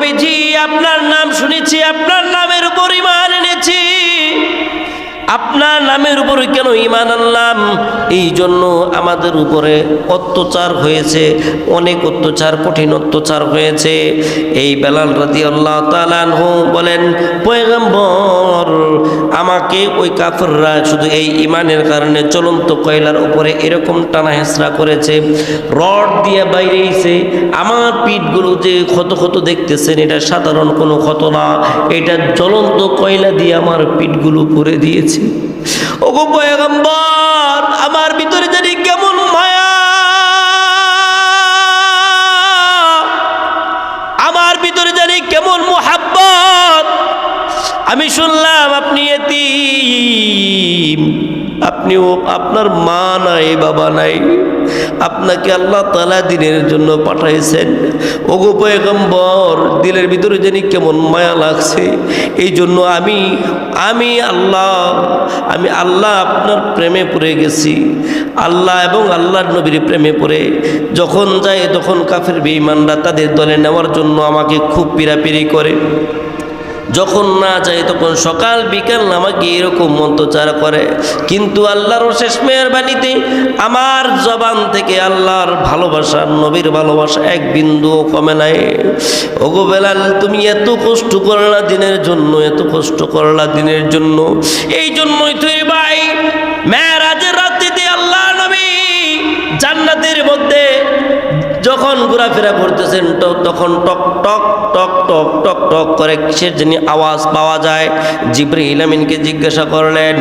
নবীজি আপনার নাম শুনেছি, আপনার নামের উপর ঈমান এনেছি, আপনার নামের উপরে কেন ঈমান আনলাম? এই জন্য আমাদের উপরে অত্যাচার হয়েছে, অনেক অত্যাচার, কঠিন অত্যাচার হয়েছে। এই বেলাল রাদিয়াল্লাহু তাআলা আনহু বলেন, পয়গম্বর, আমাকে ওই কাফেররা শুধু এই ঈমানের কারণে চলন্ত কয়লার উপরে এরকম টানা হেঁচড়া করেছে, রড দিয়ে বাইরেছে। আমার পিঠগুলো যে ক্ষত ক্ষত দেখতেছেন, এটা সাধারণ কোনো ক্ষত না, এটা জ্বলন্ত কয়লা দিয়ে আমার পিঠগুলো পুড়ে দিয়েছে। ওগো পয়গম্বর, আমার ভিতরে জানি কেমন মায়া, আমার ভিতরে জানি কেমন মুহাব্বত। আমি শুনলাম আপনি এতিম, আপনিও, আপনার মা নাই, বাবা নাই, আপনাকে আল্লাহ তাআলা দিনের জন্য পাঠাইছেন। ওগো পয়গম্বর, দিলের ভিতরে জানি কেমন মায়া লাগছে। এই জন্য আমি আল্লাহ আপনার প্রেমে পড়ে গেছি। আল্লাহ এবং আল্লাহর নবীর প্রেমে পড়ে যখন যায়, তখন কাফের বেঈমানরা তাদের দলে নেওয়ার জন্য আমাকে খুব পীড়াপিড়ি করে, যখন না যায় তখন সকাল বিকাল আমাকে এরকম মন্তচার করে। কিন্তু আল্লাহর শেষ মেহেরবানিতে আমার জবান থেকে আল্লাহর ভালোবাসা, নবীর ভালোবাসা এক বিন্দুও কমে নাই। ওগো বেলাল, তুমি এত কষ্ট করলা দিনের জন্য, এত কষ্ট করলা দিনের জন্য। এই জন্যই তুই ভাই, মেরাজের রাত্রিতে আল্লাহ নবী জান্নাতের মধ্যে যখন ঘোরাফেরা করতেছেন, তখন টক টক টক টক টক টক করে কিসের জানি আওয়াজ পাওয়া যায়। জিবরাইল আমিনকে জিজ্ঞাসা করলেন,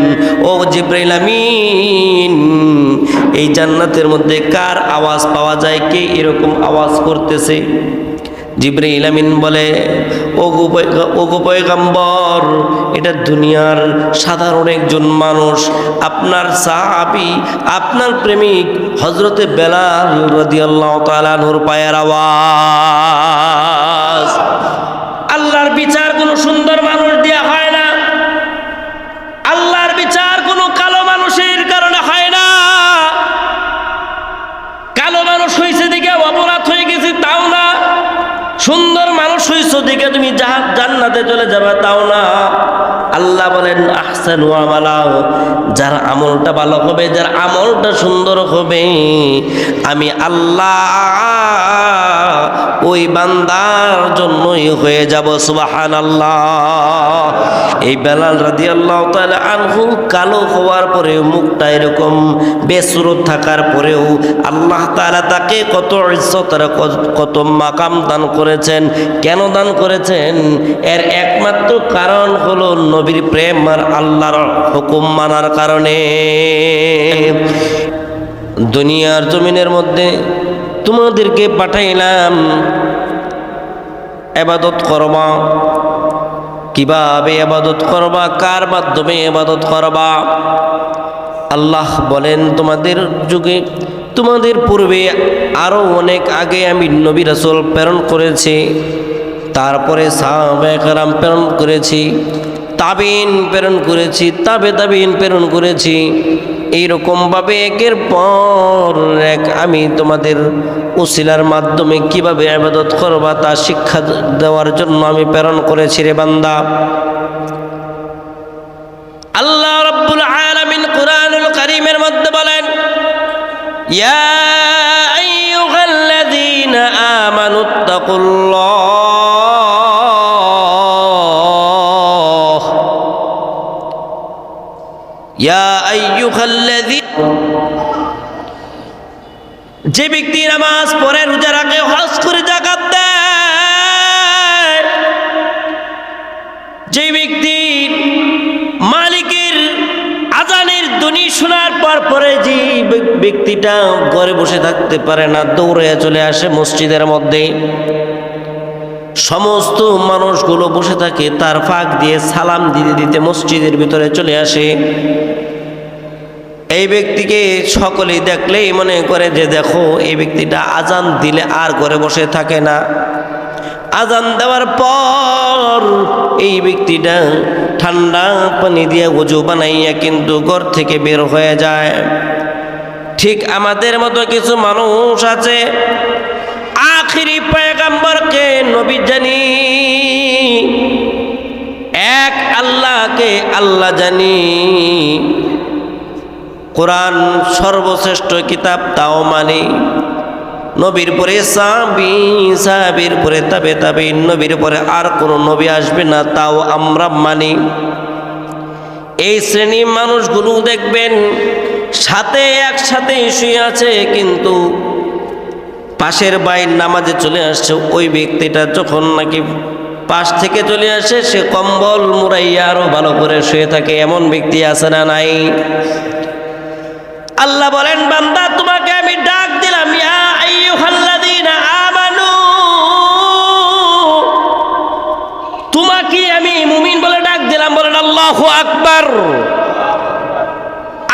ও জিবরাইল আমিন, এই জান্নাতের মধ্যে কার আওয়াজ পাওয়া যায়? কে এরকম আওয়াজ করতেছে? জিবরাইল আমিন বলে, ওগো পয়গম্বর, এটা দুনিয়ার সাধারণ একজন মানুষ, আপনার সাহাবী, আপনার প্রেমিক হযরতে বেলাল রাদিয়াল্লাহু তাআলা আনহুর পায়ের আওয়াজ। আল্লাহর বিচার কোনো সুন্দর মানুষ দিয়া হয় না, আল্লাহর বিচার কোনো কালো মানুষের কারণে হয় না। কালো মানুষ হয়েছে দেখে অপরাধ হয়ে গেছে তাও না, সুন্দর মানুষ হইছো দেখে তুমি জান্নাতে চলে যাবে তাও না। আল্লাহ বলেন, আহসানু আমালা, যার আমলটা ভালো হবে, যার আমলটা সুন্দর হবে, আমি আল্লাহ ওই বান্দার জন্যই হয়ে যাব। সুবহানাল্লাহ। এই বেলাল রাদিয়াল্লাহু তাআলা আনহু কালো হওয়ার পরেও, মুখটা এরকম বেসুরত থাকার পরেও আল্লাহ তাআলা তাকে কত ইজ্জত আর কত মাকাম দান করেছেন। কেন দান করেছেন? এর একমাত্র কারণ হলো নবীর প্রেম আর আল্লাহর হুকুম মানার কারণে। দুনিয়ার জমিনের মধ্যে তোমাদেরকে পাঠাইলাম ইবাদত করবা। কিভাবে ইবাদত করবা, কার মাধ্যমে ইবাদত করবা? আল্লাহ বলেন, তোমাদের যুগে, তোমাদের পূর্বে আরো অনেক আগে আমি নবী রাসূল প্রেরণ করেছি, তারপরে সাহাবায়ে কেরাম প্রেরণ করেছি, তাবিন প্রেরণ করেছি, তাবিন প্রেরণ করেছি। এইরকমভাবে একের পর এক আমি তোমাদের উসিলার মাধ্যমে কিভাবে ইবাদত করবা তা শিক্ষা দেওয়ার জন্য আমি প্রেরণ করেছি রে বান্দা। আল্লাহ রাব্বুল আলামিন কুরআনুল কারীমের মধ্যে বলেন, ইয়া আইয়ুহাল্লাযীনা আমানুত্তাকুল্লাহ, ইয়া আইয়ুহাল্লাযীনা, যে ব্যক্তি নামাজ পড়ে, রোজা রাখে, হজ করে, যাকাত দেয়, যে ব্যক্তি মালিকের আজানের ধ্বনি শোনার পরে যে ব্যক্তিটা ঘরে বসে থাকতে পারে না, দৌড়ে চলে আসে মসজিদের মধ্যে, সমস্ত মানুষগুলো বসে থাকে, তার ফাঁক দিয়ে সালাম দিতে দিতে মসজিদের ভিতরে চলে আসে। এই ব্যক্তিকে সকলেই দেখলেই মনে করে যে দেখো, এই ব্যক্তিটা আজান দিলে আর ঘরে বসে থাকে না, আজান দেওয়ার পর এই ব্যক্তিটা ঠান্ডা পানি দিয়ে ওযু বানাইয়া কিন্তু ঘর থেকে বের হয়ে যায়। ঠিক আমাদের মতো কিছু মানুষ আছে, আখিরি পয়গম্বরকে নবী জানি আল্লাহ জানি কোরআন সর্বশ্রেষ্ঠ কিতাব তাও মানি, নবীর পরে সাহাবী, সাহাবীর পরে তাবে তাবেঈন, নবীর পরে আর কোনো নবী আসবে না তাও আমরা মানি। এই শ্রেণীর মানুষগুলো দেখবেন সাথে একসাথে শুয়ে আছে, কিন্তু পাশের বাইর নামাজে চলে আসছে ওই ব্যক্তিটা যখন নাকি পাশ থেকে চলে আসে সে কম্বল মুড়াইয়া আরো ভালো করে শুয়ে থাকে, এমন ব্যক্তি আছে না নাই? আল্লাহ বলেন বান্দা তোমাকে আমি ডাক দিলাম, ইয়া আইয়ুহাল্লাযীনা আমানু, তোমাকে আমি মুমিন বলে ডাক দিলাম। বলেন আল্লাহু আকবার।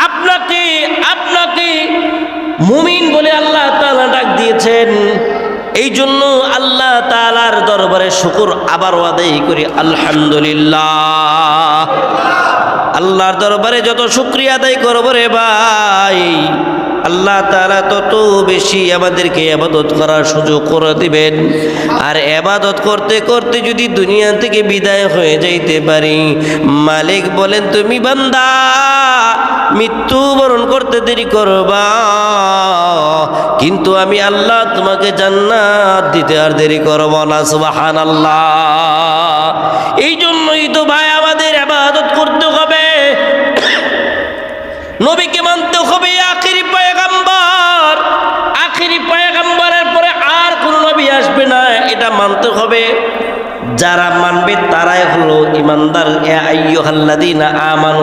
আপনাকে আপনাকে মুমিন বলে আল্লাহ তাআলা ডাক দিয়েছেন, এই জন্য আল্লাহ তাআলার দরবারে শুকর আবারও আদায় করি আলহামদুলিল্লাহ। আল্লাহর দরবারে যত শুকরিয়া আদায় করবো রে ভাই, আল্লাহ তাআলা তত বেশি আমাদেরকে ইবাদত করার সুযোগ করে দিবেন। আর ইবাদত করতে করতে যদি দুনিয়া থেকে বিদায় হয়ে যাইতে পারি, মালিক বলেন তুমি বান্দা মৃত্যুবরণ করতে দেরি করবা, কিন্তু আমি আল্লাহ তোমাকে জান্নাত দিতে আর দেরি করব না। সুবহানাল্লাহ। এই জন্যই তো ভাই আমাদের ইবাদত করতে হবে, নবীকে মানতে হবে, আখিরি পয়গম্বর, আখিরি পয়গম্বরের পরে আর কোন নবী আসবে না, এটা মানতে হবে। যারা মানবে তারাই হলো ঈমানদার। ইয়া আইয়ুহাল্লাযীনা আমানু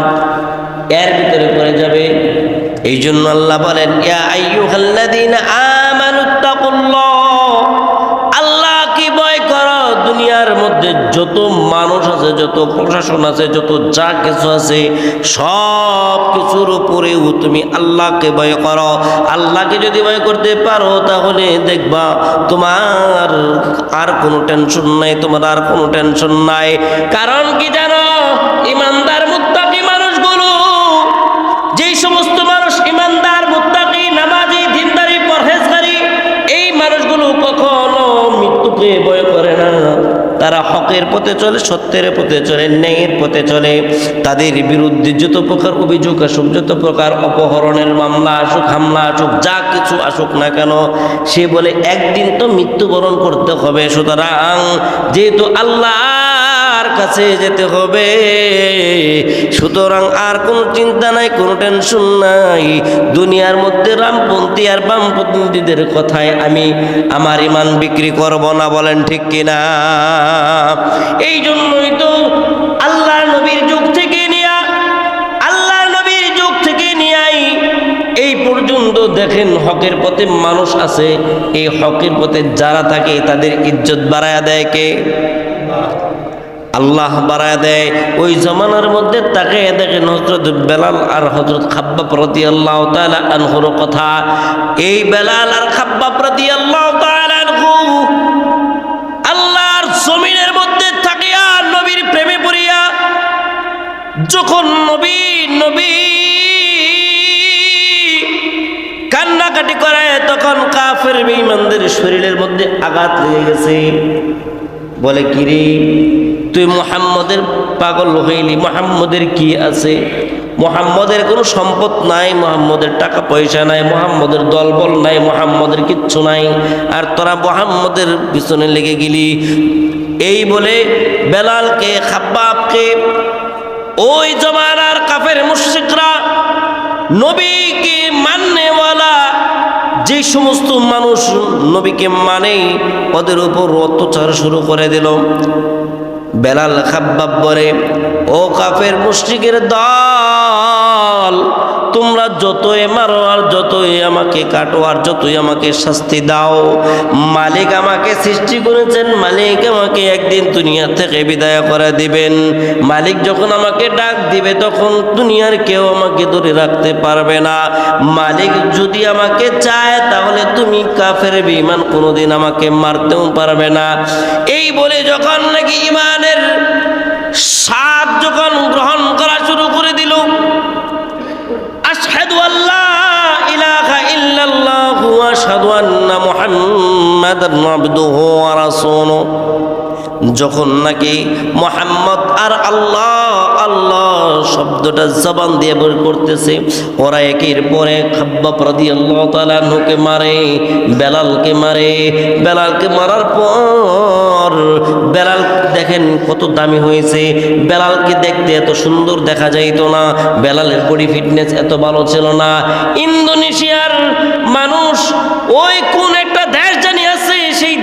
এর ভিতরে পড়ে যাবে। এই জন্য আল্লাহ বলেন ইয়া আইয়ুহাল্লাযীনা আমানুত্তাকুল্লাহ, আল্লাহকে ভয় করো। দুনিয়ার মধ্যে যত মানুষ আছে, যত প্রশাসন আছে, যত যা কিছু আছে, সব কিছুর উপরেও তুমি আল্লাহকে ভয় করো। আল্লাহকে যদি ভয় করতে পারো তাহলে দেখবা তোমার আর কোনো টেনশন নাই, তোমার আর কোনো টেনশন নাই। কারণ কি জানো, ঈমানদার মুত্তাকি মানুষগুলো, যেই সমস্ত মানুষ ঈমানদার মুত্তাকি নামাজি দিনদারি পরহেজগারি, এই মানুষগুলো কখনো মৃত্যুকে ভয় করে না। তারা হকের পথে চলে, সত্যের পথে চলে, ন্যায়ের পথে চলে। তাদের বিরুদ্ধে যত প্রকার অভিযোগ আসুক, যত প্রকার অপহরণের মামলা আসুক, হামলা আসুক, যা কিছু আসুক না কেন, সে বলে একদিন তো মৃত্যুবরণ করতে হবে। সুতরাং যেহেতু আল্লাহর কাছে যেতে হবে, সুতরাং আর কোনো চিন্তা নাই, কোনো টেনশন নাই। দুনিয়ার মধ্যে রামপন্থী আর বামপন্থীদের কথায় আমি আমার ঈমান বিক্রি করব না। বলেন ঠিক কিনা? এই জন্যই তো আল্লাহর নবীর যুগ থেকে নিয়া, আল্লাহর নবীর যুগ থেকে নিয়াই এই পর্যন্ত দেখেন হকের পথে মানুষ আছে। এই হকের পথে যারা থাকে তাদের ইজ্জত বাড়ায়া দেয় কে? আল্লাহ বাড়ায় দেয়। ওই জমানার মধ্যে তাকে দেখেন হযরত বেলাল আর হযরত খাব্বাব রাদিয়াল্লাহু তাআলা আনহুর কথা। এই বেলাল আর খাব্বাব রাদিয়াল্লাহু তাআলা আনহু আল্লাহর জমিনের মধ্যে থাকিয়া নবীর প্রেমে পড়িয়া যখন নবী কান্নাকাটি করে, তখন কাফের বেঈমানদের শরীরের মধ্যে আঘাত লেগে গেছে। বলে কিরে তুই মুহাম্মদের পাগল হইলি? মুহাম্মদের কি আছে? মুহাম্মদের কোনো সম্পদ নাই, মুহাম্মদের টাকা পয়সা নাই, মুহাম্মদের দলবল নাই, মুহাম্মদের কিচ্ছু নাই, আর তোরা মুহাম্মদের পিছনে লেগে গেলি। এই বলে বেলালকে, খাব্বাবকে, ওই জমানার কাফের মুশরিকরা, নবীকে মাননেওয়ালা যে সমস্ত মানুষ নবীকে মানে, ওদের উপর অত্যাচার শুরু করে দিল। বেলাল খাব্বাব বলে, ও কাফের মুশরিকের দল, তোমরা যতই মারো আর যতই আমাকে কাটো আর যতই আমাকে শাস্তি দাও, মালিক আমাকে সৃষ্টি করেছেন, মালিক আমাকে একদিন দুনিয়া থেকে বিদায় করে দিবেন। মালিক যখন আমাকে ডাক দিবে তখন দুনিয়ার কেউ আমাকে ধরে রাখতে পারবে না। মালিক যদি আমাকে চায় তাহলে তুমি কাফের বেঈমান কোনোদিন আমাকে মারতেও পারবে না। এই বলে যখন নাকি ঈমানের স্বাদ যখন গ্রহণ করা শুরু করে দিল, আশহাদু আল্লা ইলাহা ইল্লাল্লাহু ওয়া আশহাদু আন্না মুহাম্মাদান আবদুহু ওয়া রাসূলুহু, যখন নাকি মুহাম্মদ আর আল্লাহ আল্লাহ শব্দটা জবান দিয়ে বের করতেছে, ওরা একের পরে খাব্বাব রাদিয়াল্লাহু তাআলা আনহুকে মারে, বেলালকে মারে। বেলালকে মারার পর বেলাল দেখেন কত দামি হয়েছে। বেলালকে দেখতে এত সুন্দর দেখা যাইতো না, বেলালের বডি ফিটনেস এত ভালো ছিল না। ইন্দোনেশিয়ার মানুষ, ওই কোন একটা দেশ জানি আছে, সেই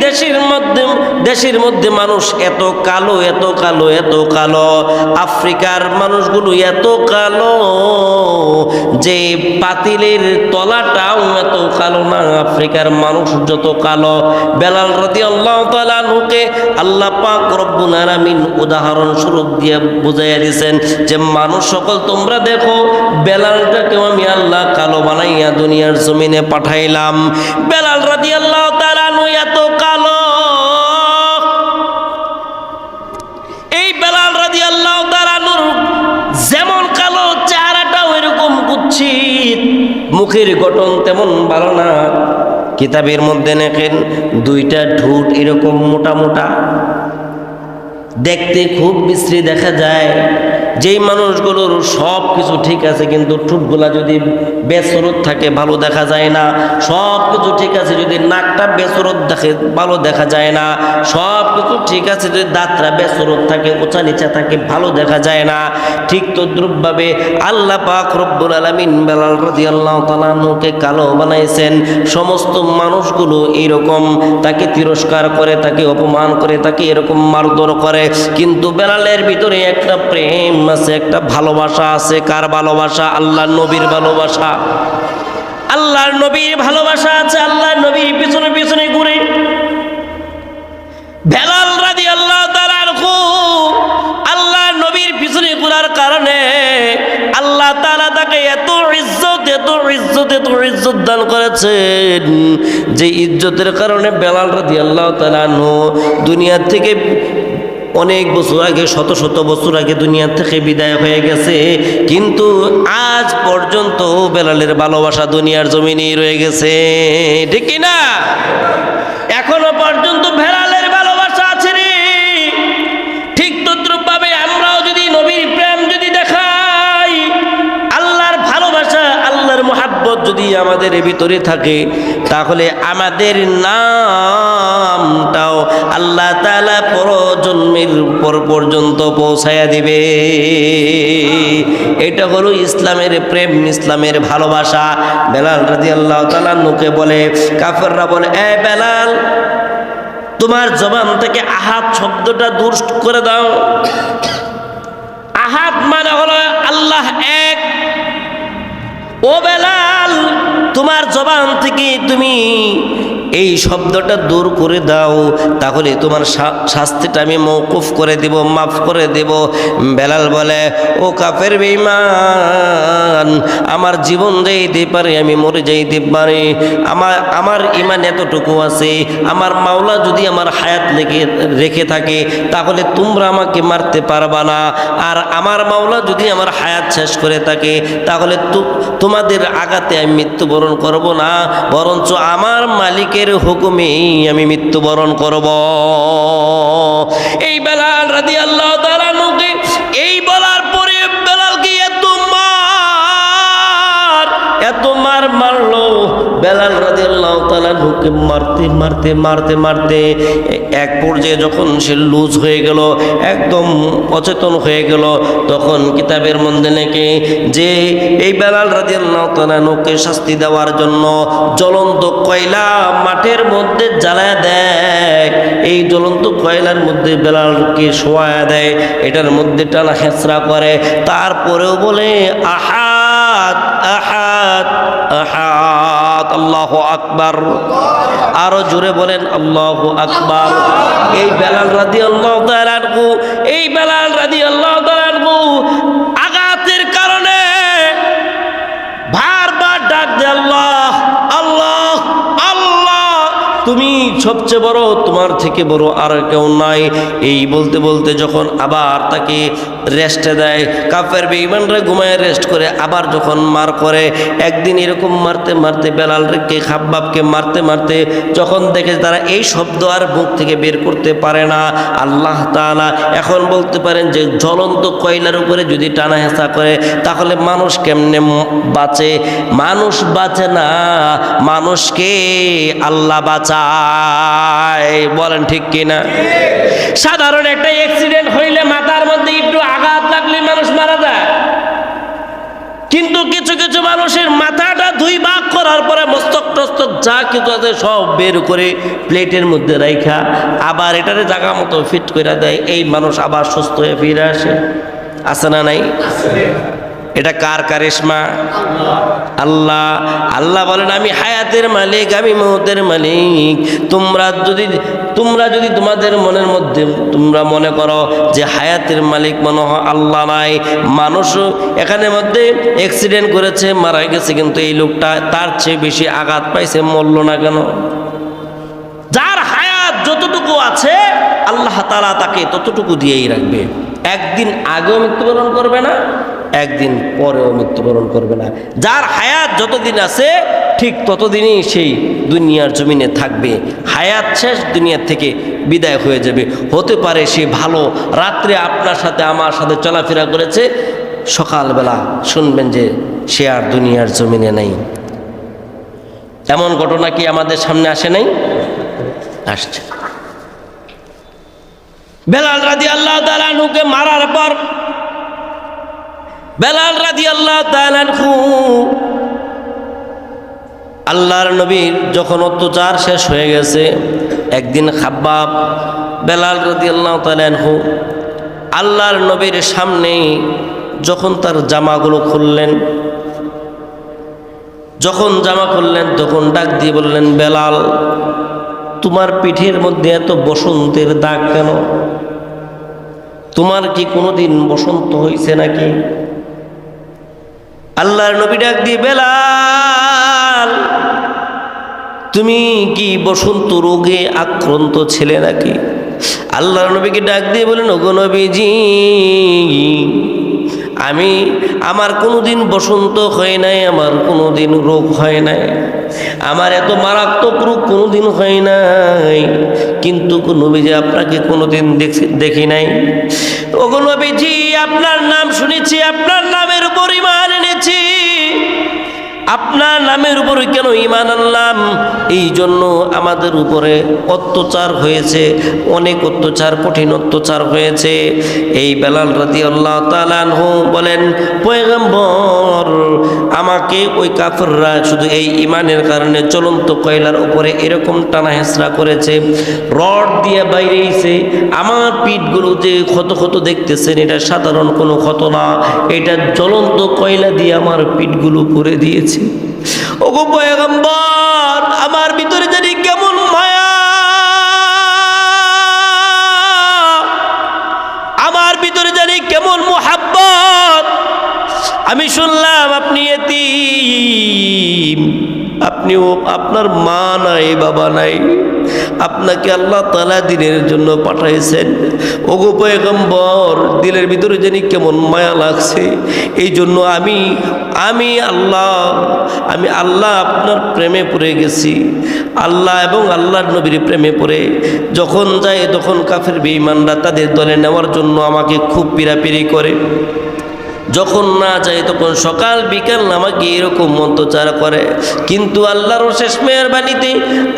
দেশের মধ্যে মানুষ এত কালো, এত কালো, এত কালো। আফ্রিকার মানুষগুলো এত কালো যে পাতিলের তলাটাও এত কালো না। আফ্রিকার মানুষ যত কালো। বেলাল রাদিয়াল্লাহু তাআলা আনহুকে আল্লাহ পাক রব্বুল আলামিন উদাহরণ স্বরূপ দিয়ে বুঝাইয়া দিয়েছেন যে মানুষ সকল তোমরা দেখো, বেলালটাকেও আমি আল্লাহ কালো বানাইয়া দুনিয়ার জমিনে পাঠাইলাম। বেলাল রাদিয়াল্লাহু তাআলা আনহু এত কালো, এই বেলাল রাদিয়াল্লাহু তাআলা আনহুর যেমন কালো, চেহারাটাও এরকম কুৎসিত, মুখের গঠন তেমন ভালো না। কিতাবের মধ্যে দেখেন দুইটা ঠোঁট এরকম মোটা মোটা, দেখতে খুব বিশ্রী দেখা যায়। যেই মানুষগুলোর সব কিছু ঠিক আছে কিন্তু ঠোঁটগুলা যদি বেসরত থাকে ভালো দেখা যায় না। সব কিছু ঠিক আছে যদি নাকটা বেসরত দেখে ভালো দেখা যায় না। সব কিছু ঠিক আছে যদি দাঁতটা বেসরত থাকে, উঁচা নিচা থাকে, ভালো দেখা যায় না। ঠিক তদ্রূপভাবে আল্লাহ পাক রব্বুল আলামিন বেলাল রাদিয়াল্লাহু তাআলা আনহুকে কালো বানাইছেন। সমস্ত মানুষগুলো এইরকম তাকে তিরস্কার করে, তাকে অপমান করে, তাকে এরকম মারধর করে, কিন্তু বেলালের ভিতরে একটা প্রেম আছে, একটা ভালোবাসা আছে। কার ভালোবাসা? আল্লাহর নবীর ভালোবাসা। আল্লাহর নবীর ভালোবাসা আছে। আল্লাহর নবীর পিছনে পিছনে ঘুরে বেলাল রাদিয়াল্লাহু তাআলা আনহু আল্লাহর নবীর পিছনে ঘোরার কারণে আল্লাহ তাআলা তাকে এত ইজ্জত দান করেছেন যে ইজ্জতের কারণে বেলাল রাদিয়াল্লাহু তাআলা আনহু দুনিয়া থেকে অনেক বছর আগে, শত শত বছর আগে দুনিয়া থেকে বিদায় হয়ে গেছে, কিন্তু আজ পর্যন্ত বেলালের ভালোবাসা দুনিয়ার জমিনেই রয়ে গেছে। ঠিক কি না? এখনো পর্যন্ত বেলালের ভালোবাসা আছে রে। ঠিক তদ্রূপভাবে আমরাও যদি নবীর প্রেম যদি দেখাই, আল্লাহর ভালোবাসা, আল্লাহর মুহাব্বত যদি আমাদের ভিতরে থাকে, তাহলে আমাদের নামটাও আল্লাহ তাআলা পরজন্মের পর পর্যন্ত পৌঁছায়া দিবে। এটা হলো ইসলামের প্রেম, ইসলামের ভালোবাসা। বেলাল রাদিয়াল্লাহু তাআলা আনহুকে বলে, কাফেররা বলে, এ বেলাল, তোমার জবান থেকে আহাদ শব্দটা দূর করে দাও। আহাদ মানে হলো আল্লাহ এক। ও বেলাল, তোমার জবান থেকে তুমি এই শব্দটা দূর করে দাও, তাহলে তোমার শাস্তিটা আমি মওকুফ করে দেব, মাফ করে দেব। বেলাল বলে, ও কাফের বেঈমান, আমার জীবন যাইতে পারে, আমি মরে যাইতে পারি, আমার ঈমান এতটুকু আছে, আমার মাওলা যদি আমার হায়াত রেখে থাকে তাহলে তোমরা আমাকে মারতে পারবা না, আর আমার মাওলা যদি আমার হায়াত শেষ করে থাকে তাহলে তোমাদের আঘাতে আমি মৃত্যুবরণ করব না, বরঞ্চ আমার মালিকের হুকুমেই আমি মৃত্যুবরণ করব। এই বেলাল রাদিয়াল্লাহু তাআলা আনহুকে এই বলার পরে বেলালকে এত মার মারলো। বেলাল রাদিয়াল্লাহু তাআলা আনহুকে মারতে এক পর্যায়ে যখন সে লুজ হয়ে গেল, একদম অচেতন হয়ে গেল, তখন কিতাবের মধ্যে লেখে যে এই বেলাল রাদিয়াল্লাহু তাআলা আনহুকে শাস্তি দেওয়ার জন্য জ্বলন্ত কয়লা মাঠের মধ্যে জ্বালায় দেয়। এই জ্বলন্ত কয়লার মধ্যে বেলালকে শোয়ায়া দেয়, এটার মধ্যে টানা হেঁচড়া করে, তারপরেও বলে আহাদ আহাদ আহাদ, আল্লাহু আকবার। আরো জোরে বলেন আল্লাহু আকবার। এই বেলাল রাদিয়াল্লাহু তাআলা আনহু, এই বেলাল রাদিয়াল্লাহু তাআলা আনহু আঘাতের কারণে বারবার ডাক দেয়, আল্লাহ আল্লাহ আল্লাহ, তুমি সবচেয়ে বড়, তোমার থেকে বড় আর কেউ নাই। এই বলতে বলতে যখন আবার তাকে রেস্টে দেয়, কাফের বেঈমানরা ঘুমায় রেস্ট করে, আবার যখন মার করে, একদিন এরকম মারতে মারতে বেলালকে খাব্বাবকে মারতে মারতে যখন দেখে তারা এই শব্দ আর মুখ থেকে বের করতে পারে না, আল্লাহ তাআলা এখন বলতে পারেন যে জ্বলন্ত কয়লার উপরে যদি টানা হেঁচা করে তাহলে মানুষ কেমনে বাঁচে? মানুষ বাঁচে না, মানুষকে আল্লাহ বাঁচায়। বলেন ঠিক কিনা? সাধারণ একটা অ্যাক্সিডেন্ট হইলে মাথার মধ্যে একটু আঘাত লাগলে মানুষ মারা যায়, কিন্তু কিছু কিছু মানুষের মাথাটা 2 ভাগ করার পরে মস্তক টস্তক যা কিছু আছে সব বের করে প্লেটের মধ্যে রাইখা আবার এটারে জায়গা মতো ফিট করে দেয়, এই মানুষ আবার সুস্থ হয়ে ফিরে আসে। আছে না নাই? এটা কার কারিশমা? আল্লাহ। আল্লাহ বলেন আমি হায়াতের মালিক, আমি মৌতের মালিক। তোমরা যদি তোমাদের মনের মধ্যে তোমরা মনে করো যে হায়াতের মালিক মনে হয় আল্লাহ নাই, মানুষও এখানে মধ্যে অ্যাক্সিডেন্ট করেছে, মারা গেছে, কিন্তু এই লোকটা তার চেয়ে বেশি আঘাত পাইছে, মরল না কেন? যার হায়াত যতটুকু আছে আল্লাহ তাআলা তাকে ততটুকু দিয়েই রাখবে। একদিন আগেও মৃত্যুবরণ করবে না, একদিন পরেও মৃত্যুবরণ করবে না। যার হায়াত যতদিন আছে ঠিক ততদিনই সেই দুনিয়ার জমিনে থাকবে। হায়াত শেষ, দুনিয়ার থেকে বিদায় হয়ে যাবে। হতে পারে সে ভালো রাত্রে আপনার সাথে আমার সাথে চলাফেরা করেছে, সকালবেলা শুনবেন যে সে আর দুনিয়ার জমিনে নেই। এমন ঘটনা কি আমাদের সামনে আসে নাই? আসছে। বেলাল রাদিয়াল্লাহু তাআলা আনহুকে মারার পর বেলাল রাদিয়াল্লাহু তাআলা আনহু আল্লাহর নবীর যখন অত্যাচার শেষ হয়ে গেছে, একদিন খাব্বাব বেলাল রাদিয়াল্লাহু তাআলা আনহু আল্লাহর নবীর সামনে যখন তার জামাগুলো খুললেন, যখন জামা খুললেন তখন ডাক দিয়ে বললেন, বেলাল তোমার পিঠের মধ্যে এত বসন্তের দাগ কেন? তোমার কি কোনোদিন বসন্ত হয়েছে নাকি? আল্লাহর নবী ডাক দিয়ে, বেলাল তুমি কি বসন্ত রোগে আক্রান্ত ছিলে নাকি? আল্লাহর নবীকে ডাক দিয়ে বলেন, ওগো নবীজি আমার কোনোদিন বসন্ত হয় নাই, আমার কোনোদিন রোগ হয় নাই, আমার এত মারাত্মক রোগ কোনোদিন হয় নাই, কিন্তু নবীজি আপনাকে কোনোদিন দেখি নাই। ওগো নবীজি আপনার নাম শুনেছি, আপনার নামের উপর ঈমান এনেছি, আপনার নামের উপরে কেন ঈমান আনলাম? এই জন্য আমাদের উপরে অত্যাচার হয়েছে, অনেক অত্যাচার, কঠিন অত্যাচার হয়েছে। এই বেলাল রাদিয়াল্লাহু তাআলা আনহু বলেন, পয়গম্বর আমাকে ওই কাফেররা শুধু এই ঈমানের কারণে চলন্ত কয়লার উপরে এরকম টানা হেঁচড়া করেছে, রড দিয়ে বাইরেছে, আমার পিঠগুলো যে ক্ষত ক্ষত দেখতেছেন এটা সাধারণ কোনো ক্ষত না, এটা জ্বলন্ত কয়লা দিয়ে আমার পিঠগুলো করে দিয়েছে। ওগো পয়গম্বর আমার ভিতরে জানি কেমন মায়া, আমার ভিতরে জানি কেমন মুহাব্বত। আমি শুনলাম আপনি এতিম, আপনিও আপনার মা নাই, বাবা নাই, আপনাকে আল্লাহ তাআলা দিনের জন্য পাঠাইছেন। ওগো পয়গম্বর দিলের ভিতরে জানি কেমন মায়া লাগছে, এই জন্য আমি আল্লাহ আপনার প্রেমে পড়ে গেছি। আল্লাহ এবং আল্লাহর নবীর প্রেমে পড়ে যখন যায় তখন কাফের বেঈমানরা তাদের দলে নেওয়ার জন্য আমাকে খুব পীড়াপিড়ি করে, যখন না যায় তখন সকাল বিকাল আমাকে এরকম অত্যাচার করে, কিন্তু আল্লাহর শেষ মেহেরবানিতে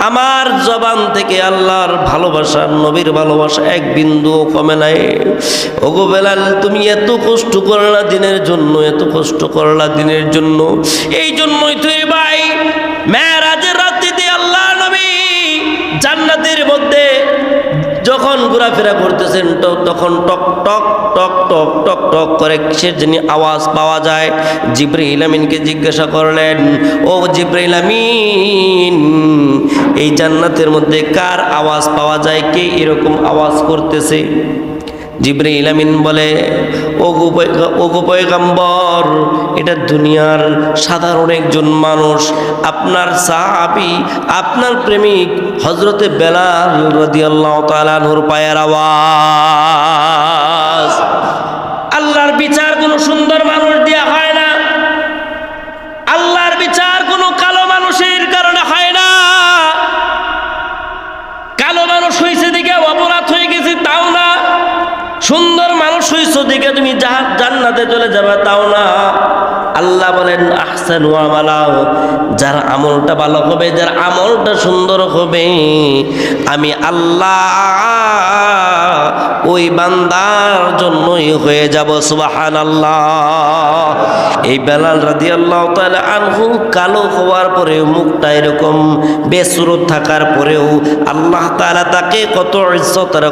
আমার জবান থেকে আল্লাহর ভালোবাসা, নবীর ভালোবাসা এক বিন্দুও কমে নাই। ওগো বেলাল তুমি এত কষ্ট করলা দিনের জন্য, এত কষ্ট করলা দিনের জন্য, এই জন্যই তুই ভাই মেরাজের রাত্রিতে আল্লাহ নবী জান্নাতের মধ্যে যখন ঘোরাফেরা করতেছেন তখন টক টক টক টক টক টক করে কিসের জন্য আওয়াজ পাওয়া যায়। জিবরাইল আমিনকে জিজ্ঞাসা করলেন, ও জিবরাইল আমিন এই জান্নাতের মধ্যে কার আওয়াজ পাওয়া যায়, কে এরকম আওয়াজ করতেছে? জিবরাইল আমিন বলে, ও ওগো পয়গম্বর, এটা দুনিয়ার সাধারণ একজন মানুষ, আপনার সাহাবী, আপনার প্রেমিক হযরতে বেলাল রাদিয়াল্লাহু তাআলা আনহুর পায়ের আওয়াজ। আল্লাহর বিচার কোনো সুন্দর মানুষ দিয়া হয় না, আল্লাহর বিচার কোনো কালো মানুষের কারণে হয় না। কালো মানুষ হইছে দিকে অপরাধ হয়ে গেছে তাও না, সুন্দর মানুষ হইছো দিকে তুমি জান্নাতে চলে যাবে তাও না। আল্লাহ বলেন আহসানু আমালা, যার আমলটা ভালো হবে, যার আমলটা সুন্দর হবে, আমি আল্লাহ ওই বান্দার জন্যই হয়ে যাব। সুবহানাল্লাহ। এই বেলাল রাদিয়াল্লাহু তাআলা আনহু কালো হওয়ার পরে, মুখটা এরকম বেসুরত থাকার পরেও আল্লাহ তাআলা তাকে কত ইজ্জত আর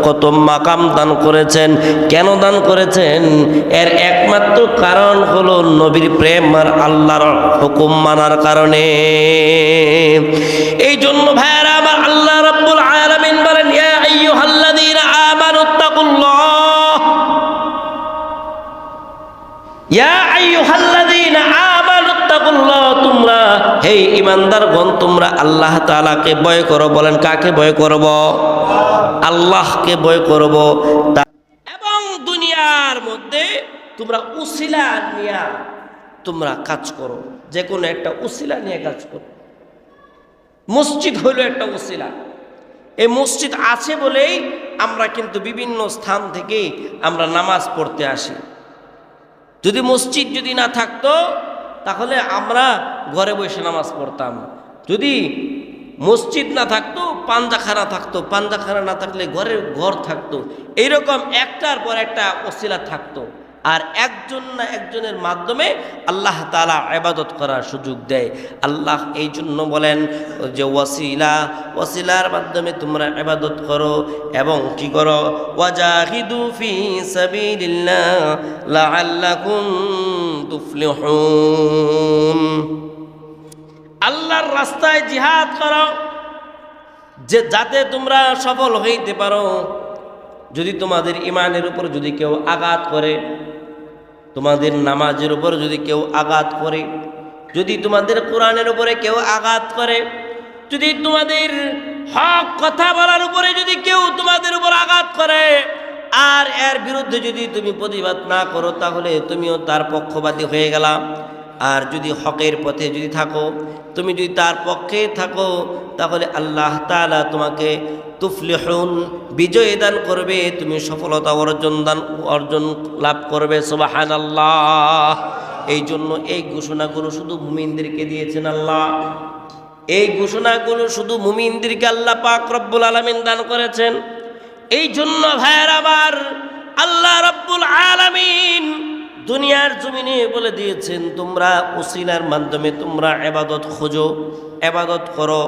কত মাকাম দান করেছেন। কেন দান করেছেন? এর একমাত্র কারণ হলো নবীর প্রেম আর আল্লাহর হুকুম মানার কারণে। এই জন্য ভাইরা আমার, আল্লাহ রাব্বুল আলামিন বলেন ইয়া আইয়ুহাল্লাযীনা আমানুত্তাকুল্লাহ, ইয়া আইয়ুহাল্লাযীনা আমানুত্তাকুল্লাহ, তোমরা হে ঈমানদারগণ তোমরা আল্লাহ তাআলাকে ভয় করো। বলেন কাকে ভয় করব? আল্লাহকে ভয় করব। এবং দুনিয়ার মধ্যে তোমরা উসিলা নিয়ে তোমরা কাজ করো, যে কোনো একটা উসিলা নিয়ে কাজ করো। মসজিদ হলো একটা উসিলা। এই মসজিদ আছে বলেই আমরা কিন্তু বিভিন্ন স্থান থেকে আমরা নামাজ পড়তে আসি। যদি মসজিদ যদি না থাকতো তাহলে আমরা ঘরে বসে নামাজ পড়তাম। যদি মসজিদ না থাকতো পাঞ্জাখানা থাকতো, পাঞ্জাখানা না থাকলে ঘর থাকতো। এইরকম একটার পর একটা ওসিলা থাকতো, আর একজন না একজনের মাধ্যমে আল্লাহ তাআলা ইবাদত করার সুযোগ দেয়। আল্লাহ এই জন্য বলেন যে ওয়াসিলার মাধ্যমে তোমরা ইবাদত করো এবং কি করো, ওয়াজাহিদু ফি সাবিলিল্লাহ লাআল্লাকুম তুফলিহুন। আল্লাহর রাস্তায় জিহাদ করো যাতে তোমরা সফল হইতে পারো। যদি তোমাদের ঈমানের উপর যদি কেউ আঘাত করে, তোমাদের নামাজের উপর যদি কেউ আঘাত করে, যদি তোমাদের কোরআনের উপরে কেউ আঘাত করে, যদি তোমাদের হক কথা বলার উপরে যদি কেউ তোমাদের উপর আঘাত করে, আর এর বিরুদ্ধে যদি তুমি প্রতিবাদ না করো, তাহলে তুমিও তার পক্ষপাতী হয়ে গেলা। আর যদি হকের পথে যদি থাকো, তুমি যদি তার পক্ষে থাকো, তাহলে আল্লাহ তাআলা তোমাকে তুফলিহুন বিজয় দান করবে, তুমি সফলতা অর্জন লাভ করবে। সুবহানাল্লাহ। এই জন্য এই ঘোষণাগুলো শুধু মুমিনদেরকে দিয়েছেন আল্লাহ। এই ঘোষণাগুলো শুধু মুমিনদেরকে আল্লাহ পাক রব্বুল আলামিন দান করেছেন। এই জন্য ভাইয়ের আবার আল্লাহ রব্বুল আলামিন দুনিয়ার জমিনে বলে দিয়েছেন, তোমরা উসিলার মাধ্যমে তোমরা ইবাদত খোঁজো, ইবাদত করো,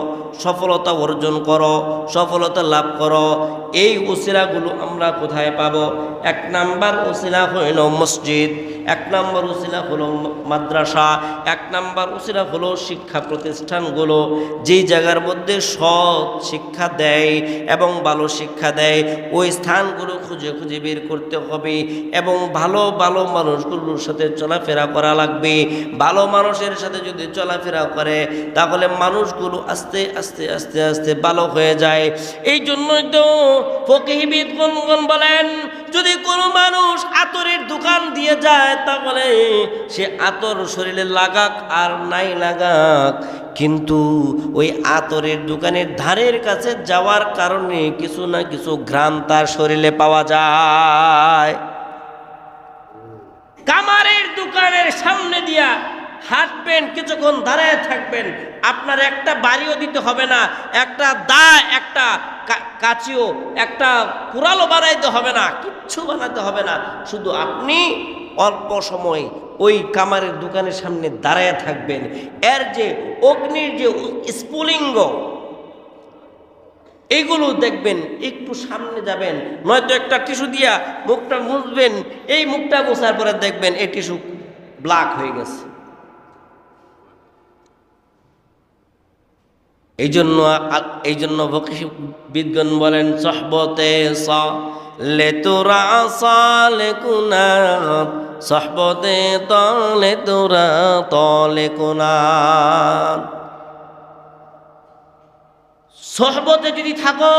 সফলতা অর্জন করো, সফলতা লাভ করো। এই উসিলাগুলো আমরা কোথায় পাবো? এক নাম্বার উসিলা হইল মসজিদ, এক নাম্বার উসিলা হলো মাদ্রাসা, এক নাম্বার উসিলা হলো শিক্ষা প্রতিষ্ঠানগুলো। যেই জায়গার মধ্যে সৎ শিক্ষা দেয় এবং ভালো শিক্ষা দেয়, ওই স্থানগুলো খুঁজে খুঁজে বের করতে হবে এবং ভালো ভালো মানুষগুলোর সাথে চলাফেরা করা লাগবে। ভালো মানুষের সাথে যদি চলাফেরা করে, তাহলে মানুষগুলো আস্তে আস্তে আস্তে আস্তে ভালো হয়ে যায়। এই জন্যই তো ফকিহবিদগণ বলেন, যদি কোনো মানুষ আতরের দোকান দিয়ে যায়, তাহলে সে আতর শরীরে লাগাক আর নাই লাগাক, কিন্তু ওই আতরের দোকানের ধারের কাছে যাওয়ার কারণে কিছু না কিছু ঘ্রাণ তার শরীরে পাওয়া যায়। কামারের দোকানের সামনে দিয়া হাঁটবেন, কিছুক্ষণ দাঁড়ায় থাকবেন, আপনার একটা বাড়িও দিতে হবে না, একটা একটা কাচিও, একটা কুড়ালও বানাইতে হবে না, কিচ্ছু বানাতে হবে না। শুধু আপনি অল্প সময় ওই কামারের দোকানের সামনে দাঁড়ায় থাকবেন। এর যে অগ্নির যে স্ফুলিঙ্গ, এইগুলো দেখবেন, একটু সামনে যাবেন, নয়তো একটা টিস্যু দিয়া মুখটা মুছবেন, এই মুখটা মোছার পরে দেখবেন এই টিস্যু ব্ল্যাক হয়ে গেছে। এই জন্য ফকিহবিদগণ বলেন, সহবতে লে তোরা সালে কুনাত সহবতে তলে তোরা তলে কুনাত। সহবতে যদি থাকো,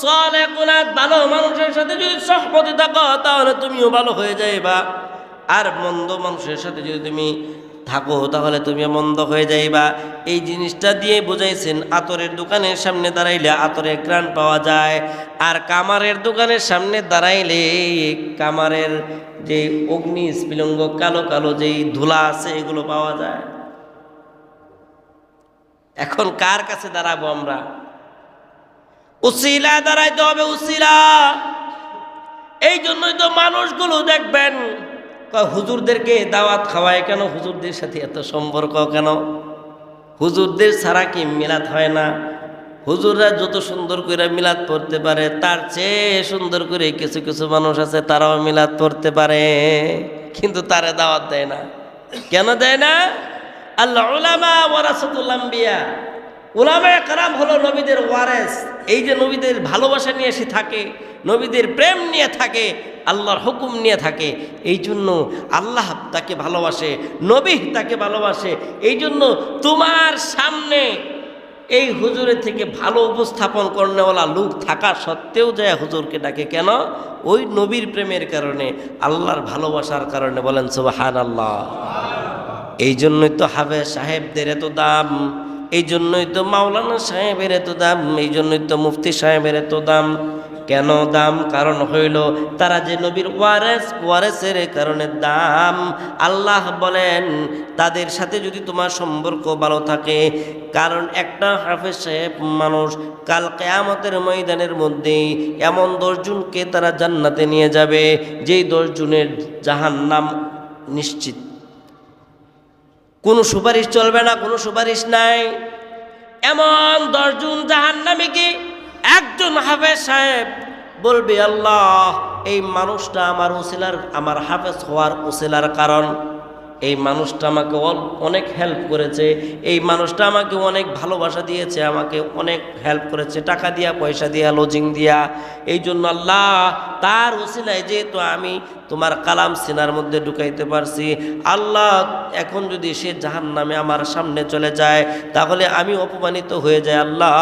সালে কুনাত ভালো মানুষের সাথে যদি সহবতে থাকো তাহলে তুমিও ভালো হয়ে যাইবা। আর মন্দ মানুষের সাথে যদি তুমি থাকো তাহলে তুমি মন্দ হয়ে যাইবা। এই জিনিসটা দিয়ে বুঝাইছেন আতরের দোকানের সামনে দাঁড়াইলে আতরের ঘ্রাণ পাওয়া যায়, আর কামারের দোকানের সামনে দাঁড়াইলে কামারের যে অগ্নি স্ফুলিঙ্গ কালো কালো যেই ধুলা আছে এগুলো পাওয়া যায়। এখন কার কাছে দাঁড়াবো আমরা? উসিলা দাঁড়াইতে হবে, উসিলা। এই জন্যই তো মানুষগুলো দেখবেন হুজুরদেরকে দাওয়াত খাওয়ায় কেন, হুজুরদের সাথে এত সম্পর্ক কেন? হুজুরদের ছাড়া কি মিলাদ হয় না? হুজুররা যত সুন্দর করে মিলাদ পড়তে পারে তার চেয়ে সুন্দর করে কিছু কিছু মানুষ আছে তারাও মিলাদ পড়তে পারে, কিন্তু তারা দাওয়াত দেয় না। কেন দেয় না? আল্লাহ উলামা ওয়ারাসাতুল আম্বিয়া, উলামায়ে কেরাম হলো নবীদের ওয়ারেস। এই যে নবীদের ভালোবাসা নিয়ে এসে থাকে, নবীদের প্রেম নিয়ে থাকে, আল্লাহর হুকুম নিয়ে থাকে, এই জন্য আল্লাহ তাকে ভালোবাসে, নবী তাকে ভালোবাসে। এই জন্য তোমার সামনে এই হুজুরের থেকে ভালো উপস্থাপন করনেওয়ালা লোক থাকা সত্ত্বেও যায় হুজুরকে ডাকে কেন? ওই নবীর প্রেমের কারণে, আল্লাহর ভালোবাসার কারণে। বলেন সুবহানাল্লাহ। এই জন্যই তো হাফেজ সাহেবদের এত দাম, এই জন্যই তো মাওলানা সাহেবের এত দাম, এই জন্যই তো মুফতি সাহেবের এত দাম। কেন দাম? কারণ হইল তারা যে নবীর ওয়ারেস, ওয়ারেসের কারণে দাম। আল্লাহ বলেন তাদের সাথে যদি তোমার সম্পর্ক ভালো থাকে, কারণ একটা হাফেজ সাহেব মানুষ কাল কিয়ামতের ময়দানের মধ্যে এমন 10 জনকে তারা জান্নাতে নিয়ে যাবে যেই 10 জনের জাহান্নাম নিশ্চিত, কোনো সুপারিশ চলবে না, কোনো সুপারিশ নাই। এমন 10 জন জাহান্নামী কি একজন হাফেজ সাহেব বলবে আল্লাহ এই মানুষটা আমার উসিলার, আমার হাফেজ হওয়ার উসিলার কারণ, এই মানুষটা আমাকে অনেক হেল্প করেছে, এই মানুষটা আমাকে অনেক ভালোবাসা দিয়েছে, আমাকে অনেক হেল্প করেছে টাকা দিয়া, পয়সা দিয়া, লজিং দিয়া। এই জন্য আল্লাহ তার উসিলায় যেহেতু আমি তোমার কালাম সিনার মধ্যে ঢুকাইতে পারছি, আল্লাহ এখন যদি সে জাহান্নামে আমার সামনে চলে যায় তাহলে আমি অপমানিত হয়ে যাই। আল্লাহ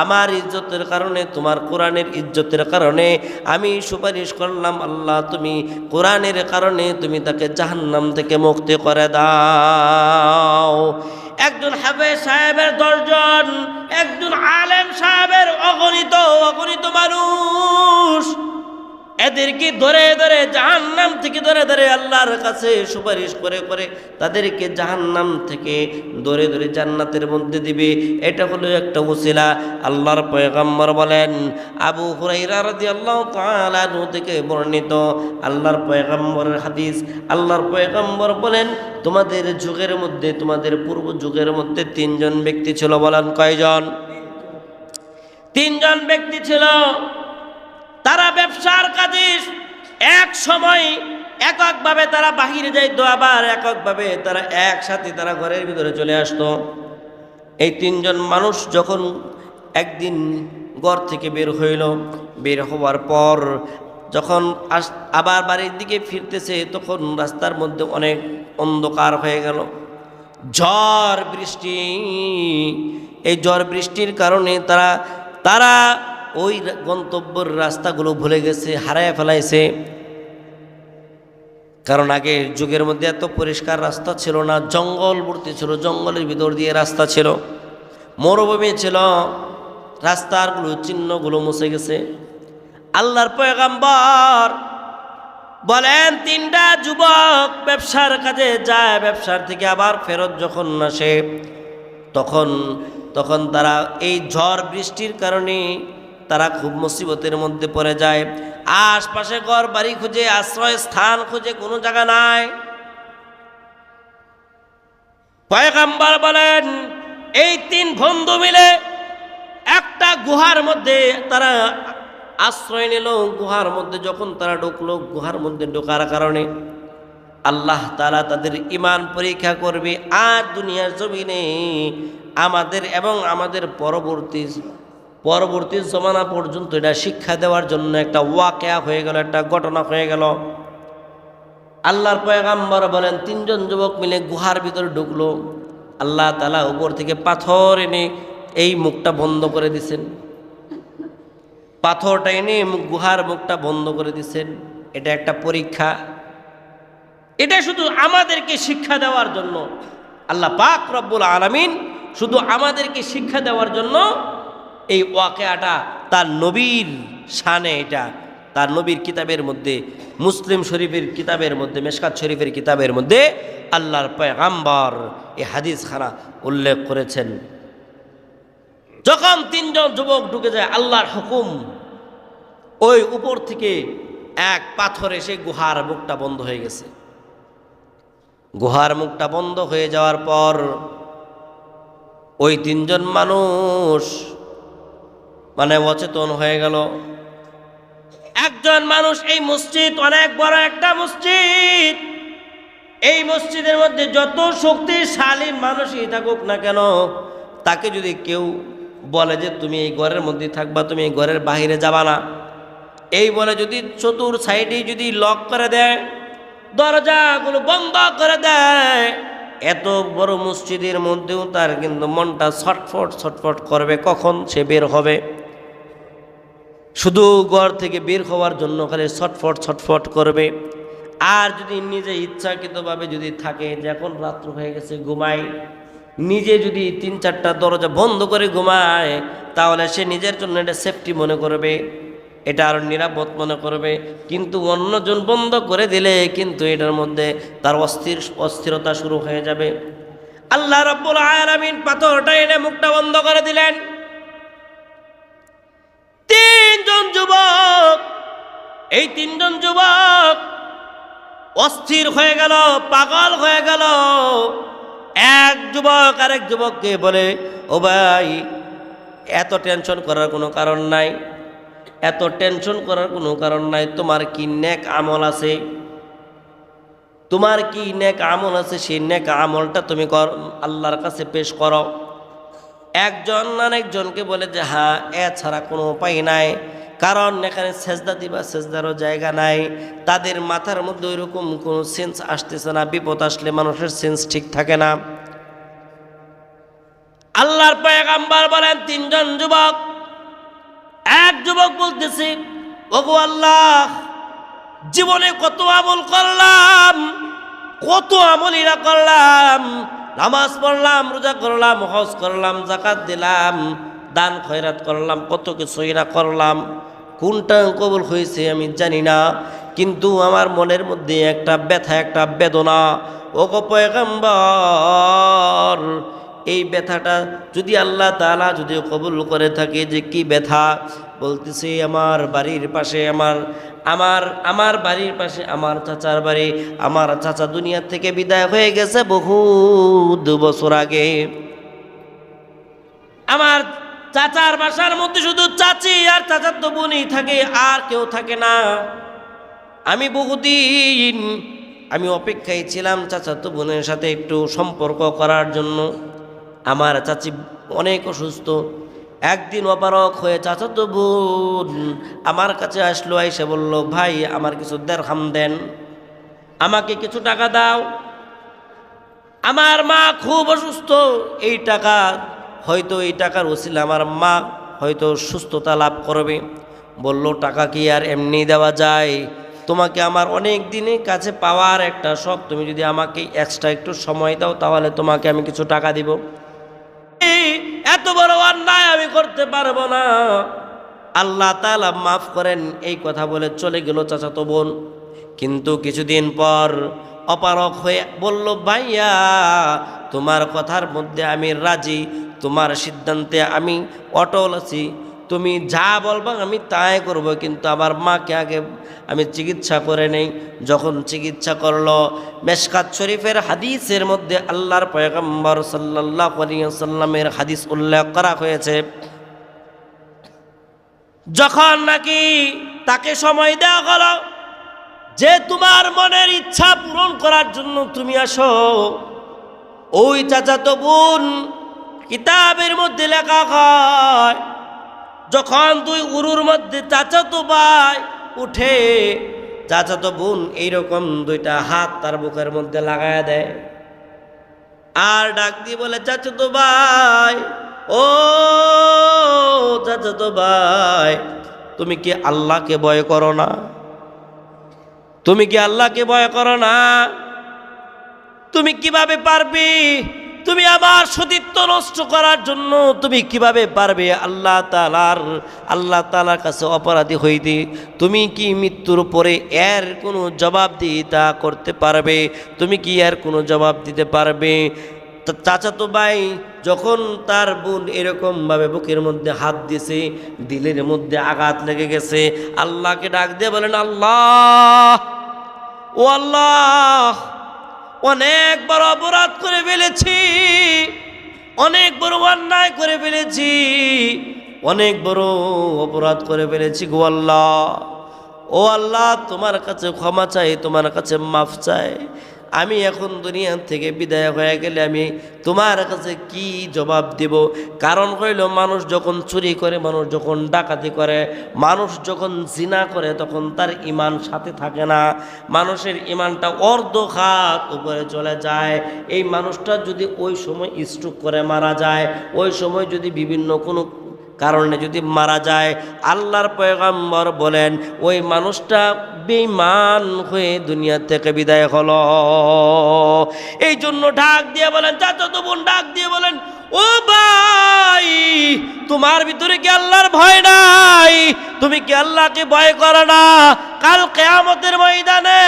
আমার ইজ্জতের কারণে, তোমার কোরআনের ইজ্জতের কারণে আমি সুপারিশ করলাম, আল্লাহ তুমি কোরআনের কারণে তুমি তাকে জাহান্নাম থেকে মুক্তি করে দাও। একজন হাফেজ সাহেবের 10 জন, একজন আলেম সাহেবের অগণিত অগণিত মানুষ, এদেরকে ধরে ধরে জাহান্নাম থেকে ধরে ধরে আল্লাহর কাছে সুপারিশ করে করে তাদেরকে জাহান্নাম থেকে ধরে ধরে জান্নাতের মধ্যে দিবে। এটা হলো একটা ওসিলা। আল্লাহর পয়গম্বর বলেন, আবু হুরায়রা রাদিয়াল্লাহু তাআলা আনহু থেকে বর্ণিত আল্লাহর পয়গম্বরের হাদিস, আল্লাহর পয়গম্বর বলেন তোমাদের যুগের মধ্যে, তোমাদের পূর্ব যুগের মধ্যে 3 জন ব্যক্তি ছিল। বলেন কয়জন? 3 জন ব্যক্তি ছিল। তারা ব্যবসার কাজে এক সময় এককভাবে তারা বাহিরে যাইতো, আবার এককভাবে তারা একসাথে তারা ঘরের ভিতরে চলে আসতো। এই 3 জন মানুষ যখন একদিন ঘর থেকে বের হইল, বের হওয়ার পর যখন আবার বাড়ির দিকে ফিরতেছে তখন রাস্তার মধ্যে অনেক অন্ধকার হয়ে গেল, ঝড় বৃষ্টি। এই ঝড় বৃষ্টির কারণে তারা ওই গন্তব্যের রাস্তাগুলো ভুলে গেছে, হারায় ফেলাইছে। কারণ আগের যুগের মধ্যে এত পরিষ্কার রাস্তা ছিল না, জঙ্গল ভর্তি ছিল, জঙ্গলের ভিতর দিয়ে রাস্তা ছিল, মরুভূমি ছিল, রাস্তারগুলো চিহ্নগুলো মুছে গেছে। আল্লাহর পয়গম্বর বলেন 3টা যুবক ব্যবসার কাজে যায়, ব্যবসার থেকে আবার ফেরত যখন আসে তখন তারা এই ঝড় বৃষ্টির কারণে তারা খুব মুসিবতের মধ্যে পড়ে যায়। আশপাশে ঘর বাড়ি খুঁজে, আশ্রয় স্থান খুঁজে, কোনো জায়গা নাই। পয়গম্বর বলেন এই 3 বন্ধু মিলে একটা গুহার মধ্যে তারা আশ্রয় নিল। গুহার মধ্যে যখন তারা ঢুকলো, গুহার মধ্যে ঢোকার কারণে আল্লাহ তাআলা তাদের ঈমান পরীক্ষা করবে। আর দুনিয়ার জমিনে আমাদের এবং আমাদের পরবর্তী পরবর্তী জমানা পর্যন্ত এটা শিক্ষা দেওয়ার জন্য একটা ওয়াকিয়া হয়ে গেল, একটা ঘটনা হয়ে গেল। আল্লাহর পয়গাম্বর বলেন 3 জন যুবক মিলে গুহার ভিতরে ঢুকলো। আল্লাহ তাআলা উপর থেকে পাথর এনে এই মুখটা বন্ধ করে দিছেন, পাথরটা এনে গুহার মুখটা বন্ধ করে দিছেন। এটা একটা পরীক্ষা, এটা শুধু আমাদেরকে শিক্ষা দেওয়ার জন্য। আল্লাহ পাক রব্বুল আলামিন শুধু আমাদেরকে শিক্ষা দেওয়ার জন্য এই ওয়াকিয়াটা তার নবীর শানে, এটা তার নবীর কিতাবের মধ্যে, মুসলিম শরীফের কিতাবের মধ্যে, মেশকাত শরীফের কিতাবের মধ্যে আল্লাহর পয়গাম্বর এই হাদিস খানা উল্লেখ করেছেন। যখন 3 জন যুবক ঢুকে যায়, আল্লাহর হুকুম, ওই উপর থেকে এক পাথর এসে গুহার মুখটা বন্ধ হয়ে গেছে। গুহার মুখটা বন্ধ হয়ে যাওয়ার পর ওই 3 জন মানুষ অচেতন হয়ে গেল। একজন মানুষ, এই মসজিদ অনেক বড় একটা মসজিদ, এই মসজিদের মধ্যে যত শক্তিশালী মানুষই থাকুক না কেন, তাকে যদি কেউ বলে যে তুমি এই ঘরের মধ্যে থাকবা, তুমি এই ঘরের বাহিরে যাবা না, এই বলে যদি চতুর সাইডে যদি লক করে দেয়, দরজাগুলো বন্ধ করে দেয়, এত বড় মসজিদের মধ্যেও তার কিন্তু মনটা ছটফট ছটফট করবে, কখন সে বের হবে। শুধু ঘর থেকে বের হওয়ার জন্য খালি ছটফট ছটফট করবে। আর যদি নিজে ইচ্ছাকৃতভাবে যদি থাকে যে এখন রাত্র হয়ে গেছে ঘুমাই, নিজে যদি 3-4টা দরজা বন্ধ করে ঘুমায়, তাহলে সে নিজের জন্য এটা সেফটি মনে করবে, এটা আরো নিরাপদ মনে করবে। কিন্তু অন্যজন বন্ধ করে দিলে কিন্তু এটার মধ্যে তার অস্থিরতা শুরু হয়ে যাবে। আল্লাহ রাব্বুল আলামিন পাথরটা এনে মুখটা বন্ধ করে দিলেন। 3 জন যুবক, এই 3 জন যুবক অস্থির হয়ে গেল, পাগল হয়ে গেল। এক যুবক আরেক যুবককে বলে, ও ভাই, এত টেনশন করার কোনো কারণ নাই, এত টেনশন করার কোনো কারণ নাই। তোমার কি নেক আমল আছে? তোমার কি নেক আমল আছে? সেই নেক আমলটা তুমি আল্লাহর কাছে পেশ করো। একজন আরেকজনকে বলে যে হ্যাঁ, এছাড়া কোনো উপায় নাই, কারণ এখানে সেজদা দিবা, সেজদারও জায়গা নাই। তাদের মাথার মধ্যে ওইরকম কোনো সেন্স আসতেছে না। বিপদ আসলে মানুষের সেন্স ঠিক থাকে না। আল্লাহর পয়গাম্বর বলেন 3 জন যুবক, এক যুবক বলতেছে, ওগো আল্লাহ, জীবনে কত আমল করলাম, কত আমলিরা করলাম, নামাজ পড়লাম, রোজা করলাম, হজ করলাম, যাকাত দিলাম, দান খয়রাত করলাম, কত কিছু এরা করলাম, কোনটা কবুল হয়েছে আমি জানি না। কিন্তু আমার মনের মধ্যে একটা ব্যথা, একটা বেদনা। ওগো পয়গম্বর, এই ব্যথাটা যদি আল্লাহ তাআলা যদি কবুল করে থাকে, যে কি ব্যথা? বলতেছে আমার বাড়ির পাশে, আমার বাড়ির পাশে আমার চাচার বাড়ি। আমার চাচা দুনিয়া থেকে বিদায় হয়ে গেছে বহু 2 বছর আগে। আমার চাচার বাসার মধ্যে শুধু চাচি আর চাচার তো বোনই থাকে, আর কেউ থাকে না। আমি বহুদিন অপেক্ষায় ছিলাম চাচা তো বোনের সাথে একটু সম্পর্ক করার জন্য। আমার চাচি অনেক অসুস্থ। একদিন অপারক হয়ে চাচা তো বোন আমার কাছে আসলো, আইসা বলল, ভাই আমার কিছু দিরহাম দেন, আমাকে কিছু টাকা দাও, আমার মা খুব অসুস্থ। এই টাকা হয়তো, এই টাকার ওসিলা আমার মা হয়তো সুস্থতা লাভ করবে। বলল, টাকা কি আর এমনি দেওয়া যায়? তোমাকে আমার অনেক দিনের কাছে পাওয়ার একটা শখ, তুমি যদি আমাকে এক্সট্রা একটু সময় দাও, তাহলে তোমাকে আমি কিছু টাকা দিব। এত বড় অন্যায় আমি করতে পারবো না, আল্লাহ তাআলা মাফ করেন। এই কথা বলে চলে গেল চাচাতো বোন। কিন্তু কিছুদিন পর অপারক হয়ে বলল, ভাইয়া তোমার কথার মধ্যে আমি রাজি, তোমার সিদ্ধান্তে আমি অটল আছি, তুমি যা বলবা আমি তাই করব, কিন্তু আমার মাকে আগে আমি চিকিৎসা করে নেই। যখন চিকিৎসা করলো, মেশকাত শরীফের হাদিসের মধ্যে আল্লাহর পয়গম্বর সাল্লাল্লাহু আলাইহি ওয়াসাল্লামের হাদিস উল্লেখ করা হয়েছে, যখন নাকি তাকে সময় দেওয়া হলো যে তোমার মনের ইচ্ছা পূরণ করার জন্য তুমি আসো, ওই চাচাতো বোন কিতাবের মধ্যে লেখা হয় যখন দুই উরুর মধ্যে চাচাতো ভাই উঠে, চাচাতো বোন এইরকম দুইটা হাত তার বুকের মধ্যে লাগায় দেয় আর ডাক দিয়ে বলে, চাচাতো ভাই, ও চাচাতো ভাই, তুমি কি আল্লাহকে ভয় করো না? তুমি কি আল্লাহকে ভয় করো না? তুমি কিভাবে পারবে? তুমি আমার সতীত্ব নষ্ট করার জন্য তুমি কিভাবে পারবে আল্লাহ তাআলার কাছে অপরাধী হইতে? তুমি কি মৃত্যুর পরে এর কোনো জবাবদিহিতা করতে পারবে? তুমি কি এর কোনো জবাব দিতে পারবে? চাচাতো ভাই যখন তার বোন এরকমভাবে বুকের মধ্যে হাত দিয়েছে, দিলের মধ্যে আঘাত লেগে গেছে, আল্লাহকে ডাক দিয়ে বলেন, আল্লাহ, ও আল্লাহ, অনেক বড় অপরাধ করে ফেলেছি, অনেক বড় অন্যায় করে ফেলেছি, অনেক বড় অপরাধ করে ফেলেছি গো আল্লাহ। ও আল্লাহ, তোমার কাছে ক্ষমা চাই, তোমার কাছে মাফ চাই। আমি এখন দুনিয়া থেকে বিদায় হয়ে গেলে আমি তোমার কাছে কি জবাব দেব? কারণ হইল, মানুষ যখন চুরি করে, মানুষ যখন ডাকাতি করে, মানুষ যখন জিনা করে, তখন তার ঈমান সাথে থাকে না, মানুষের ঈমানটা অর্ধখাত উপরে চলে যায়। এই মানুষটা যদি ওই সময় স্ট্রোক করে মারা যায়, ওই সময় যদি বিভিন্ন কোনো কারণে যদি মারা যায়, আল্লাহর পয়গম্বর বলেন ওই মানুষটা বেঈমান হয়ে দুনিয়া থেকে বিদায় হলো। এই জন্য ডাক দিয়ে বলেন, চাচাতো বোন ডাক দিয়ে বলেন, ও ভাই, তোমার ভিতরে কি আল্লাহর ভয় নাই? তুমি কি আল্লাহকে ভয় করো না? কাল কিয়ামতের ময়দানে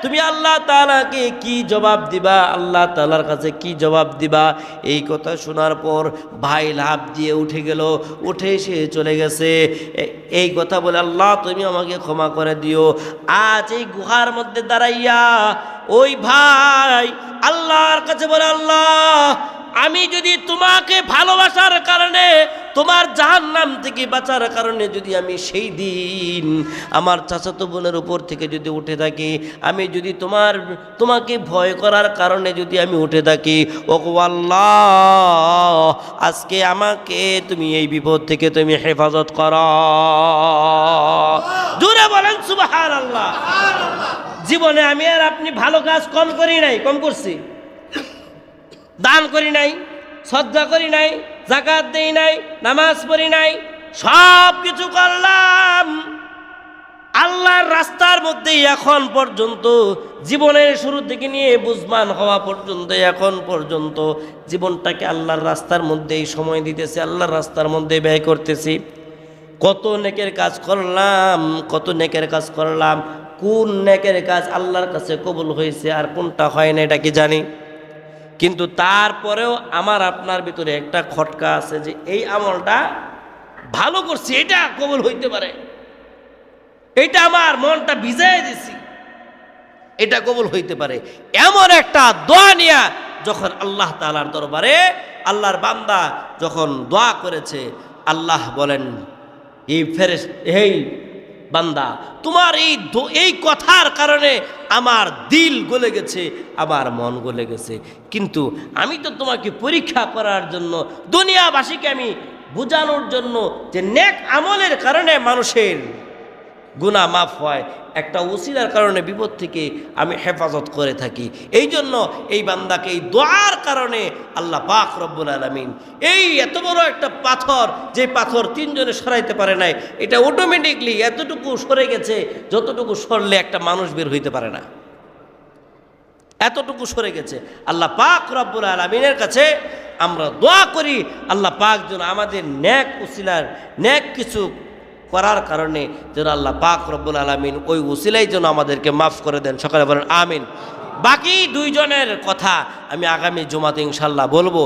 তুমি আল্লাহ তাআলাকে কি জবাব দিবা? আল্লাহ তাআলার কাছে কি জবাব দিবা? এই কথা শোনার পর ভাই লাফ দিয়ে উঠে গেল, উঠে এসে চলে গেছে। এই কথা বলে, আল্লাহ তুমি আমাকে ক্ষমা করে দিও। আজ এই গুহার মধ্যে দাঁড়াইয়া ওই ভাই আল্লাহর কাছে বলে, আল্লাহ, আমি যদি তোমাকে ভালোবাসার কারণে, তোমার জাহান্নাম থেকে বাঁচার কারণে যদি আমি সেই দিন আমার চাচাতো বোনের উপর থেকে যদি উঠে থাকি, আমি যদি তোমাকে ভয় করার কারণে যদি আমি উঠে থাকি, ও আল্লাহ, আজকে আমাকে তুমি এই বিপদ থেকে তুমি হেফাজত করো। জোরে বলেন সুবহানাল্লাহ। জীবনে আমি আর আপনি ভালো কাজ কম করি নাই, কম করছি। দান করি নাই, সদকা করি নাই, যাকাত দেই নাই, নামাজ পড়ি নাই, সব কিছু করলাম আল্লাহর রাস্তার মধ্যে। এখন পর্যন্ত জীবনের শুরু থেকে নিয়ে বুঝমান হওয়া পর্যন্ত, এখন পর্যন্ত জীবনটাকে আল্লাহর রাস্তার মধ্যেই সময় দিতেছি, আল্লাহর রাস্তার মধ্যে ব্যয় করতেছি। কত নেকের কাজ করলাম, কত নেকের কাজ করলাম। কোন নেকের কাজ আল্লাহর কাছে কবুল হয়েছে আর কোনটা হয় না এটা কি জানি? কিন্তু তারপরেও আমার আপনার ভিতরে একটা খটকা আছে যে এই আমলটা ভালো করছি, এটা কবুল হইতে পারে, এটা আমার মনটা ভিজাই দিছি, এটা কবুল হইতে পারে। এমন একটা দোয়া নিয়া যখন আল্লাহ তাআলার দরবারে আল্লাহর বান্দা যখন দোয়া করেছে, আল্লাহ বলেন, এই বান্দা, তোমার এই কথার কারণে আমার দিল গলে গেছে, আমার মন গলে গেছে, কিন্তু আমি তো তোমাকে পরীক্ষা করার জন্য, দুনিয়াবাসীকে আমি বোঝানোর জন্য যে নেক আমলের কারণে মানুষের গুনাহ মাফ হয়, একটা ওসিলার কারণে বিপদ থেকে আমি হেফাজত করে থাকি। এই জন্য এই বান্দাকে এই দোয়ার কারণে আল্লাহ পাক রব্বুল আলামিন এই এত বড় একটা পাথর, যে পাথর তিনজনে সরাইতে পারে নাই, এটা অটোমেটিকলি এতটুকু সরে গেছে যতটুকু সরলে একটা মানুষ বের হইতে পারে না, এতটুকু সরে গেছে। আল্লাহ পাক রব্বুল আলামিনের কাছে আমরা দোয়া করি, আল্লাহ পাক যেন আমাদের নেক ওসিলার নেক কিছু করার কারণে যেন আল্লাহ পাক রব্বুল আলামিন ওই ওসিলাই যেন আমাদেরকে মাফ করে দেন। সকালে বলেন আমিন। বাকি দুইজনের কথা আমি আগামী জুমাতে ইনশাল্লাহ বলবো।